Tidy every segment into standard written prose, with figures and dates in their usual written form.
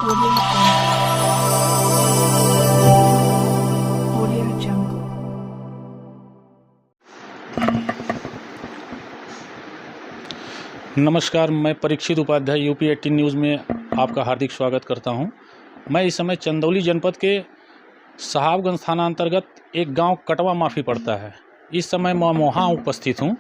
Audio Jungle. Audio Jungle. नमस्कार, मैं Parikshit Upadhyay UP 18 news में आपका हार्दिक स्वागत करता हूं। मैं इस समय चंदौली जनपद के साहबगंज थाना अंतर्गत एक गांव कटवा माफी पड़ता है। इस समय मैं वहाँ उपस्थित हूं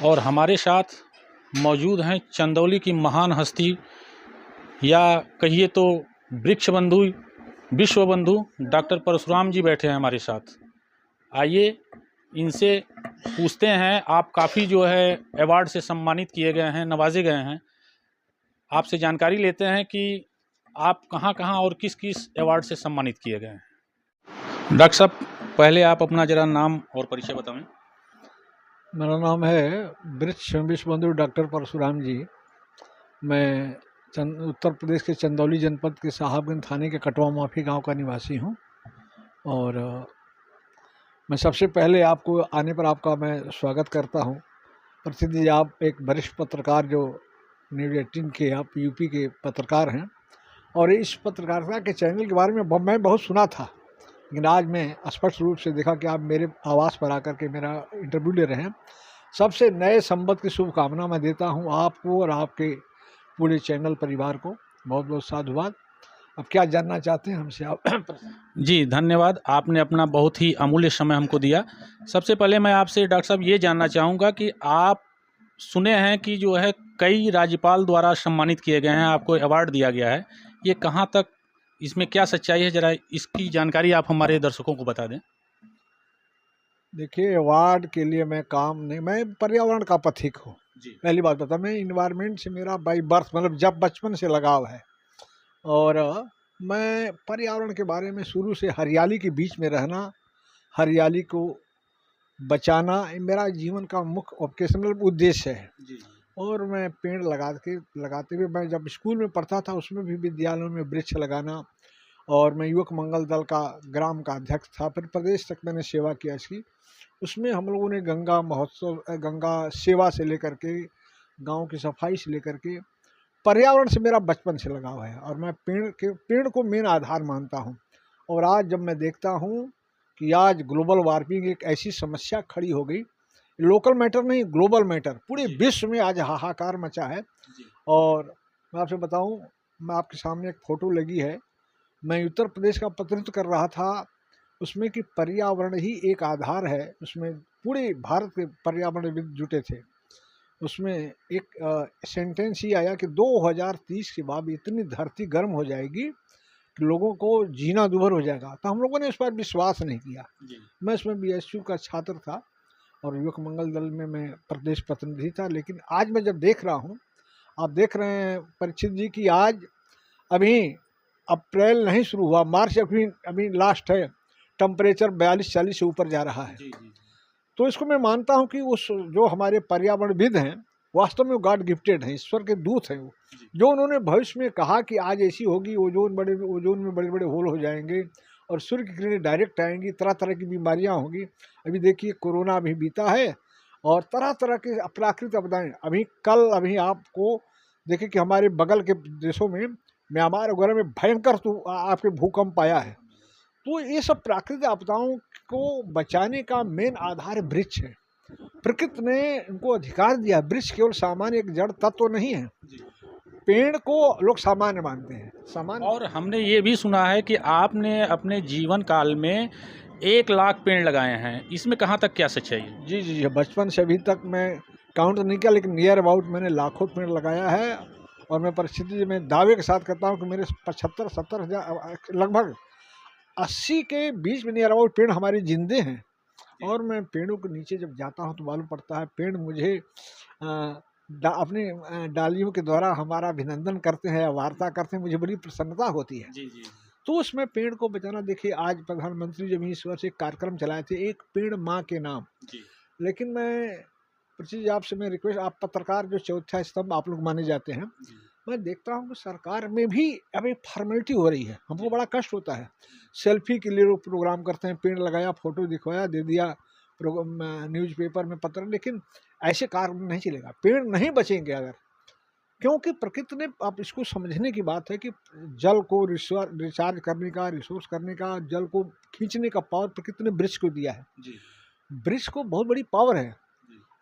और हमारे साथ मौजूद हैं चंदौली की महान हस्ती या कहिए तो वृक्ष बंधु, विश्व बंधु डॉक्टर परशुराम जी बैठे हैं हमारे साथ। आइए इनसे पूछते हैं, आप काफ़ी जो है अवार्ड से सम्मानित किए गए हैं, नवाजे गए हैं। आपसे जानकारी लेते हैं कि आप कहाँ कहाँ और किस किस अवार्ड से सम्मानित किए गए हैं। डॉक्टर साहब, पहले आप अपना ज़रा नाम और परिचय बताएं। मेरा नाम है वृक्ष विश्व बंधु डॉक्टर परशुराम जी। मैं उत्तर प्रदेश के चंदौली जनपद के साहबगंज थाने के कटवा माफी गांव का निवासी हूं और मैं सबसे पहले आपको आने पर आपका मैं स्वागत करता हूं। प्रसिद्ध जी, आप एक वरिष्ठ पत्रकार जो न्यूज़ 18 के आप यूपी के पत्रकार हैं और इस पत्रकारिता के चैनल के बारे में मैं बहुत सुना था, लेकिन आज मैं स्पष्ट रूप से देखा कि आप मेरे आवास पर आकर के मेरा इंटरव्यू ले रहे हैं। सबसे नए संवत की शुभकामना मैं देता हूं आपको और आपके पूरे चैनल परिवार को। बहुत बहुत साधुवाद। अब क्या जानना चाहते हैं हमसे आप? जी धन्यवाद, आपने अपना बहुत ही अमूल्य समय हमको दिया। सबसे पहले मैं आपसे डॉक्टर साहब ये जानना चाहूँगा कि आप सुने हैं कि जो है कई राज्यपाल द्वारा सम्मानित किए गए हैं, आपको अवार्ड दिया गया है। ये कहाँ तक, इसमें क्या सच्चाई है, ज़रा इसकी जानकारी आप हमारे दर्शकों को बता दें। देखिए, अवार्ड के लिए मैं काम नहीं, मैं पर्यावरण का पथिक हूँ। पहली बात बता, मैं इन्वायरमेंट से मेरा बाई बर्थ मतलब जब बचपन से लगाव है और मैं पर्यावरण के बारे में शुरू से हरियाली के बीच में रहना, हरियाली को बचाना मेरा जीवन का मुख्य ऑप्शनल उद्देश्य है। और मैं पेड़ लगाते हुए मैं जब स्कूल में पढ़ता था उसमें भी विद्यालयों में वृक्ष लगाना, और मैं युवक मंगल दल का ग्राम का अध्यक्ष था, फिर प्रदेश तक मैंने सेवा किया इसकी। उसमें हम लोगों ने गंगा महोत्सव, गंगा सेवा से लेकर के गांव की सफाई से लेकर के पर्यावरण से मेरा बचपन से लगाव है और मैं पेड़ को मेन आधार मानता हूं। और आज जब मैं देखता हूं कि आज ग्लोबल वार्मिंग एक ऐसी समस्या खड़ी हो गई, लोकल मैटर नहीं, ग्लोबल मैटर, पूरे विश्व में आज हाहाकार मचा है। और मैं आपसे बताऊं, मैं आपके सामने एक फ़ोटो लगी है, मैं उत्तर प्रदेश का प्रतिनिधित्व कर रहा था उसमें कि पर्यावरण ही एक आधार है। उसमें पूरे भारत के पर्यावरणविद जुटे थे। उसमें एक सेंटेंस ही आया कि 2030 के बाद इतनी धरती गर्म हो जाएगी कि लोगों को जीना दूभर हो जाएगा। तो हम लोगों ने इस पर विश्वास नहीं किया। मैं इसमें बीएसयू का छात्र था और युवक मंगल दल में मैं प्रदेश प्रतिनिधि था। लेकिन आज मैं जब देख रहा हूँ, आप देख रहे हैं परीक्षित जी की आज अभी अप्रैल नहीं शुरू हुआ, मार्च अभी लास्ट है, टेम्परेचर 42-40 से ऊपर जा रहा है। तो इसको मैं मानता हूँ कि उस जो हमारे पर्यावरणविद हैं वास्तव में गॉड गिफ्टेड हैं, ईश्वर के दूत हैं वो, जो उन्होंने भविष्य में कहा कि आज ऐसी होगी, ओजोन में बड़े बड़े होल हो जाएंगे और सूर्य की किरणें डायरेक्ट आएंगी, तरह तरह की बीमारियाँ होंगी। अभी देखिए कोरोना भी बीता है और तरह तरह के प्राकृतिक आपदाएँ। अभी आपको देखिए कि हमारे बगल के देशों में, म्यांमार वगैरह में भयंकर तो आपके भूकंप आया है। तो ये सब प्राकृतिक आपदाओं को बचाने का मेन आधार वृक्ष है। प्रकृति ने इनको अधिकार दिया। वृक्ष केवल सामान्य एक जड़ तत्व नहीं है, पेड़ को लोग सामान्य मानते हैं, सामान्य। और हमने ये भी सुना है कि आपने अपने जीवन काल में 1 लाख पेड़ लगाए हैं, इसमें कहाँ तक क्या सच्चाई है? जी जी जी, बचपन से अभी तक मैं काउंट नहीं किया, लेकिन नियर अबाउट मैंने लाखों पेड़ लगाया है। और मैं परिस्थिति में दावे के साथ कहता हूँ कि मेरे 75-70 हज़ार, लगभग 80 के बीच में नियर अबाउट पेड़ हमारे जिंदे हैं। और मैं पेड़ों के नीचे जब जाता हूँ तो मालूम पड़ता है पेड़ मुझे अपने डालियों के द्वारा हमारा अभिनंदन करते हैं, वार्ता करते हैं, मुझे बड़ी प्रसन्नता होती है। जी। तो उसमें पेड़ को बचाना, देखिए आज प्रधानमंत्री जब इस वर्ष एक कार्यक्रम चलाए थे, एक पेड़ माँ के नाम। लेकिन मैं प्रचीज आपसे मैं रिक्वेस्ट, आप पत्रकार जो चौथा स्तंभ आप लोग माने जाते हैं, मैं देखता हूँ कि सरकार में भी अभी फॉर्मेलिटी हो रही है। हमको बड़ा कष्ट होता है, सेल्फी के लिए लोग प्रोग्राम करते हैं, पेड़ लगाया, फोटो दिखवाया, दे दिया न्यूज़पेपर में, पत्र। लेकिन ऐसे कार्य नहीं चलेगा, पेड़ नहीं बचेंगे अगर क्योंकि प्रकृति ने, आप इसको समझने की बात है कि जल को रिचार्ज करने का, रिसोर्स करने का, जल को खींचने का पावर प्रकृति ने वृक्ष को दिया है। वृक्ष को बहुत बड़ी पावर है।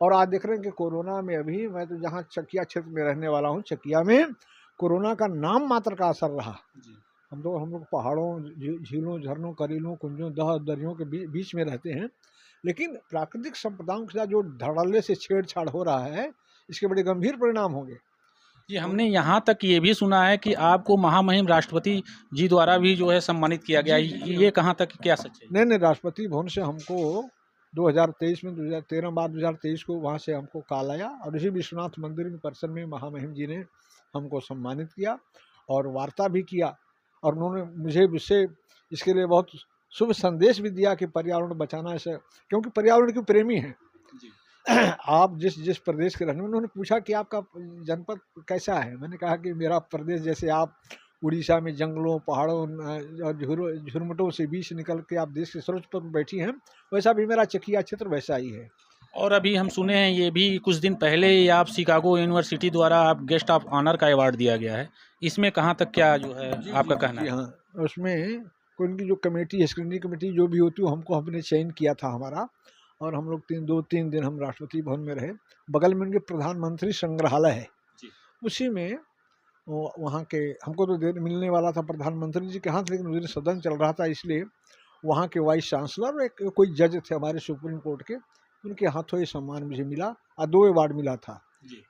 और आज देख रहे हैं कि कोरोना में अभी, मैं तो जहाँ चकिया क्षेत्र में रहने वाला हूँ, चकिया में कोरोना का नाम मात्र का असर रहा। हम लोग पहाड़ों, झीलों, झरनों, करीलों, कुंजों, दरियों के बीच में रहते हैं, लेकिन प्राकृतिक संपदाओं के साथ जो धड़ल्ले से छेड़छाड़ हो रहा है, इसके बड़े गंभीर परिणाम होंगे। जी, हमने यहाँ तक ये भी सुना है कि आपको महामहिम राष्ट्रपति जी द्वारा भी जो है सम्मानित किया गया। ये कहाँ तक क्या सच है? नहीं, राष्ट्रपति भवन से हमको 2023 में 2013 मार्च 2023 को वहाँ से हमको कॉल आया और इसी विश्वनाथ मंदिर के परिसर में महामहिम जी ने हमको सम्मानित किया और वार्ता भी किया। और उन्होंने मुझे इसके लिए बहुत शुभ संदेश भी दिया कि पर्यावरण बचाना है, क्योंकि पर्यावरण के प्रेमी हैं। आप जिस प्रदेश के रहने, उन्होंने पूछा कि आपका जनपद कैसा है। मैंने कहा कि मेरा प्रदेश, जैसे आप उड़ीसा में जंगलों, पहाड़ों और झुरमुटों से बीच निकल के आप देश के सर्वोच्च पद पर बैठी हैं, वैसा भी मेरा चकिया क्षेत्र वैसा ही है। और अभी हम सुने हैं, ये भी कुछ दिन पहले ही आप शिकागो यूनिवर्सिटी द्वारा आप गेस्ट ऑफ ऑनर का अवार्ड दिया गया है। इसमें कहाँ तक क्या जो है आपका कहना है? हाँ, उसमें उनकी जो कमेटी है, स्क्रीनिंग कमेटी जो भी होती है, हमने चयन किया था हमारा, और हम लोग 2-3 दिन हम राष्ट्रपति भवन में रहे। बगल में उनके प्रधानमंत्री संग्रहालय है, उसी में वहाँ के हमको तो मिलने वाला था प्रधानमंत्री जी के हाथ, लेकिन उस दिन सदन चल रहा था, इसलिए वहाँ के वाइस चांसलर और कोई जज थे हमारे सुप्रीम कोर्ट के, उनके हाथों ये सम्मान मुझे मिला और 2 अवार्ड मिला था।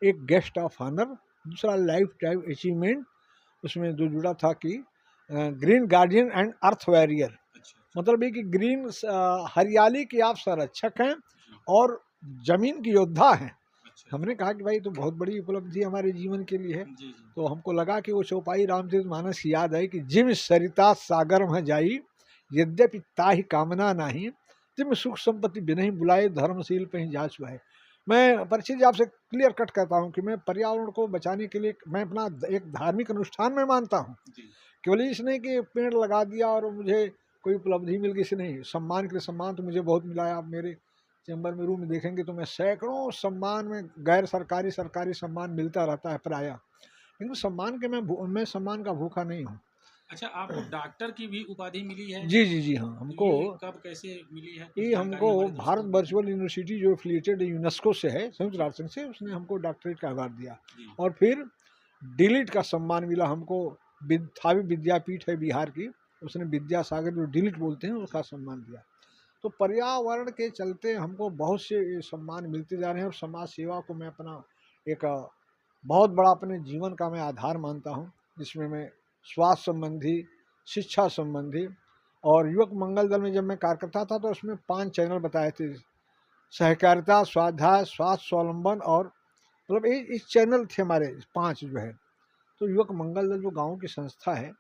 एक गेस्ट ऑफ ऑनर, दूसरा लाइफ टाइम अचीवमेंट। उसमें जो जुड़ा था कि green guardian and earth warrior, मतलब ये कि ग्रीन हरियाली के आप संरक्षक हैं और जमीन की योद्धा हैं। हमने कहा कि भाई तो बहुत बड़ी उपलब्धि हमारे जीवन के लिए है। तो हमको लगा कि वो चौपाई रामचरितमानस की याद है कि जिम सरिता सागर में जाई, यद्यपि ताहि कामना नाही, जिम सुख संपत्ति बिनहि बुलाए, धर्मशील पे जाच है। मैं परिचित आपसे क्लियर कट कहता हूँ कि मैं पर्यावरण को बचाने के लिए मैं अपना एक धार्मिक अनुष्ठान में मानता हूँ। केवल इसने कि पेड़ लगा दिया और मुझे कोई उपलब्धि मिल गई, इसे नहीं। सम्मान के सम्मान तो मुझे बहुत मिला है। आप मेरे चैम्बर में रूम में देखेंगे तो मैं सैकड़ों सम्मान में, गैर सरकारी सरकारी सम्मान मिलता रहता है प्रायः, लेकिन सम्मान के मैं सम्मान का भूखा नहीं हूँ। अच्छा, आपको डॉक्टर की भी उपाधि मिली है? जी हाँ, हमको कब कैसे मिली है? ये हमको भारत वर्चुअल यूनिवर्सिटी जो एफिलिएटेड यूनेस्को से है, संयुक्त राष्ट्र संघ से, उसने हमको डॉक्टरेट का अवार्ड दिया। और फिर डिलीट का सम्मान मिला हमको। थावी विद्यापीठ है बिहार की, उसने विद्यासागर जो डिलीट बोलते हैं उसका सम्मान दिया। तो पर्यावरण के चलते हमको बहुत से सम्मान मिलते जा रहे हैं और समाज सेवा को मैं अपना एक बहुत बड़ा अपने जीवन का मैं आधार मानता हूँ, जिसमें मैं स्वास्थ्य संबंधी, शिक्षा संबंधी, और युवक मंगल दल में जब मैं कार्य करता था तो उसमें 5 चैनल बताए थे, सहकारिता, स्वाध्याय, स्वास्थ्य, स्वावलंबन, और मतलब इस चैनल थे हमारे 5 जो है। तो युवक मंगल दल जो गाँव की संस्था है,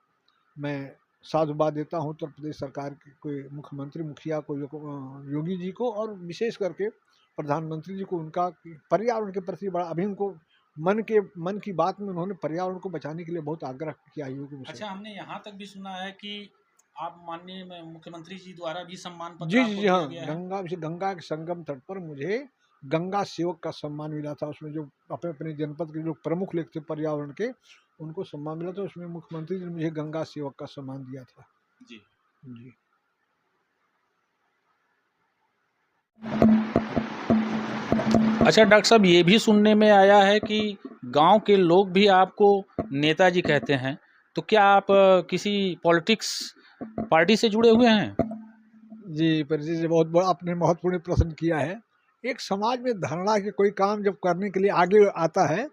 मैं साधुवाद देता हूँ उत्तर प्रदेश सरकार के कोई मुख्यमंत्री, मुखिया को, योगी जी को, और विशेष करके प्रधानमंत्री जी को, उनका पर्यावरण के प्रति बड़ा, अभी उनको मन की बात में उन्होंने पर्यावरण को बचाने के लिए बहुत आग्रह किया युवकों से। अच्छा, हमने यहाँ तक भी सुना है कि आप माननीय मुख्यमंत्री जी द्वारा भी सम्मान पत्र जी हाँ, गंगा के संगम तट पर मुझे गंगा सेवक का सम्मान मिला था। उसमें जो अपने जनपद के जो प्रमुख लेख थे पर्यावरण के, उनको सम्मान मिला था। उसमें मुख्यमंत्री जी ने मुझे गंगा सेवक का सम्मान दिया था। जी। अच्छा डॉक्टर साहब, ये भी सुनने में आया है कि गांव के लोग भी आपको नेताजी कहते हैं, तो क्या आप किसी पॉलिटिक्स पार्टी से जुड़े हुए हैं? जी, परिचय से बहुत बड़ा आपने महत्वपूर्ण प्रश्न किया है। एक समाज में धारणा के कोई काम जब करने के लिए आगे आता है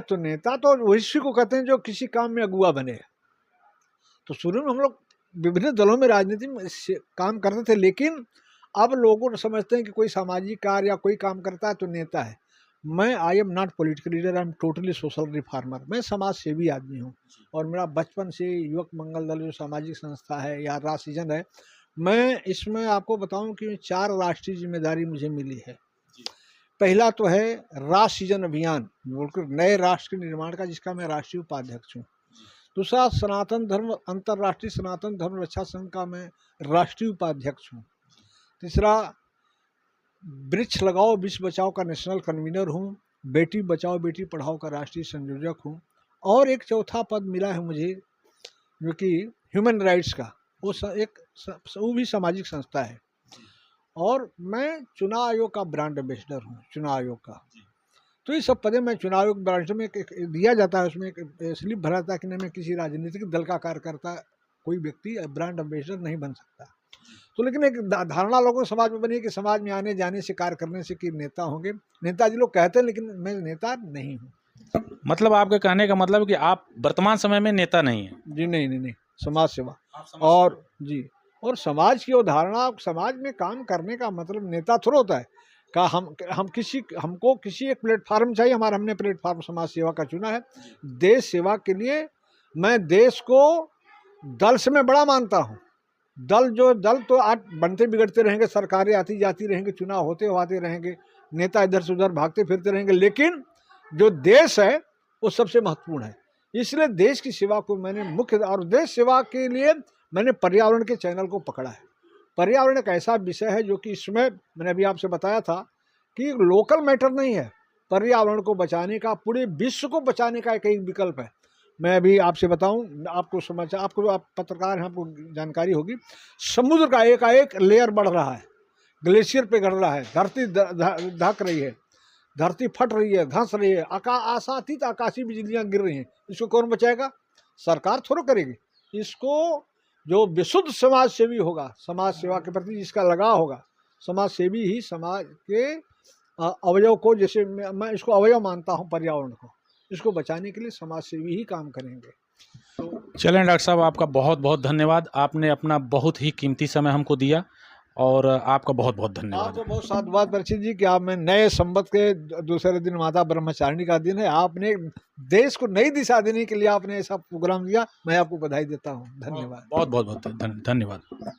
तो नेता तो वही को कहते हैं जो किसी काम में अगुआ बने। तो शुरू में हम लोग विभिन्न दलों में राजनीति में काम करते थे, लेकिन अब लोगों समझते हैं कि कोई सामाजिक कार्य या कोई काम करता है तो नेता है। मैं I am not political leader, I am totally social reformer. मैं समाज सेवी आदमी हूँ और मेरा बचपन से युवक मंगल दल जो सामाजिक संस्था है या राष्ट्रीय है, मैं इसमें आपको बताऊं कि 4 राष्ट्रीय जिम्मेदारी मुझे मिली है। पहला तो है राष्ट्रीय अभियान बोलकर नए राष्ट्र के निर्माण का, जिसका मैं राष्ट्रीय उपाध्यक्ष हूँ। दूसरा सनातन धर्म, अंतर्राष्ट्रीय सनातन धर्म रक्षा संघ का मैं राष्ट्रीय उपाध्यक्ष हूँ। तीसरा वृक्ष लगाओ विश्व बचाओ का नेशनल कन्वीनर हूँ। बेटी बचाओ बेटी पढ़ाओ का राष्ट्रीय संयोजक हूँ, और एक चौथा पद मिला है मुझे जो कि ह्यूमन राइट्स का, वो भी सामाजिक संस्था है। और मैं चुनाव आयोग का ब्रांड एम्बेसडर हूँ, चुनाव आयोग का। तो ये सब पदे मैं चुनाव आयोग ब्रांच में एक दिया जाता है, उसमें एक स्लिप भरा जाता है कि नहीं मैं किसी राजनीतिक दल का कार्यकर्ता, कोई व्यक्ति ब्रांड एम्बेसडर नहीं बन सकता। तो लेकिन एक धारणा लोगों को समाज में बनी है कि समाज में आने जाने से, कार्य करने से कि नेता होंगे। नेताजी लोग कहते हैं, लेकिन मैं नेता नहीं हूँ। मतलब आपके कहने का मतलब है कि आप वर्तमान समय में नेता नहीं हैं? जी नहीं, समाज सेवा और जी, और समाज की अवधारणा, समाज में काम करने का मतलब नेता थोड़ा होता है का हमको किसी एक प्लेटफार्म चाहिए। हमने प्लेटफार्म समाज सेवा का चुना है। देश सेवा के लिए मैं देश को दल से मैं बड़ा मानता हूँ। दल तो आज बनते बिगड़ते रहेंगे, सरकारें आती जाती रहेंगी, चुनाव होते रहेंगे, नेता इधर से उधर भागते फिरते रहेंगे, लेकिन जो देश है वो सबसे महत्वपूर्ण है। इसलिए देश की सेवा को मैंने मुख्य, और देश सेवा के लिए मैंने पर्यावरण के चैनल को पकड़ा है। पर्यावरण एक ऐसा विषय है जो कि इसमें मैंने अभी आपसे बताया था कि लोकल मैटर नहीं है, पर्यावरण को बचाने का, पूरे विश्व को बचाने का एक विकल्प है। मैं अभी आपसे बताऊं, आपको समाचार, आपको, आप पत्रकार हैं, आपको जानकारी होगी, समुद्र का एक लेयर बढ़ रहा है, ग्लेशियर पे गिर रहा है, धरती धक रही है, धरती फट रही है, धंस रही है, आशातीत आकाशीय बिजलियां गिर रही हैं। इसको कौन बचाएगा? सरकार थोड़ा करेगी। इसको जो विशुद्ध समाज सेवी होगा, समाज सेवा के प्रति जिसका लगाव होगा, समाज सेवी ही समाज के अवयव को, जैसे मैं इसको अवयव मानता हूँ पर्यावरण को, इसको बचाने के लिए समाज सेवी ही काम करेंगे। चलें डॉक्टर साहब, आपका बहुत बहुत धन्यवाद। आपने अपना बहुत ही कीमती समय हमको दिया और आपका बहुत बहुत धन्यवाद। आपको बहुत साधुवाद परीक्षित जी कि आप में नए संवत के दूसरे दिन माता ब्रह्मचारिणी का दिन है, आपने देश को नई दिशा देने के लिए आपने ऐसा प्रोग्राम दिया। मैं आपको बधाई देता हूँ। धन्यवाद। बहुत बहुत धन्यवाद।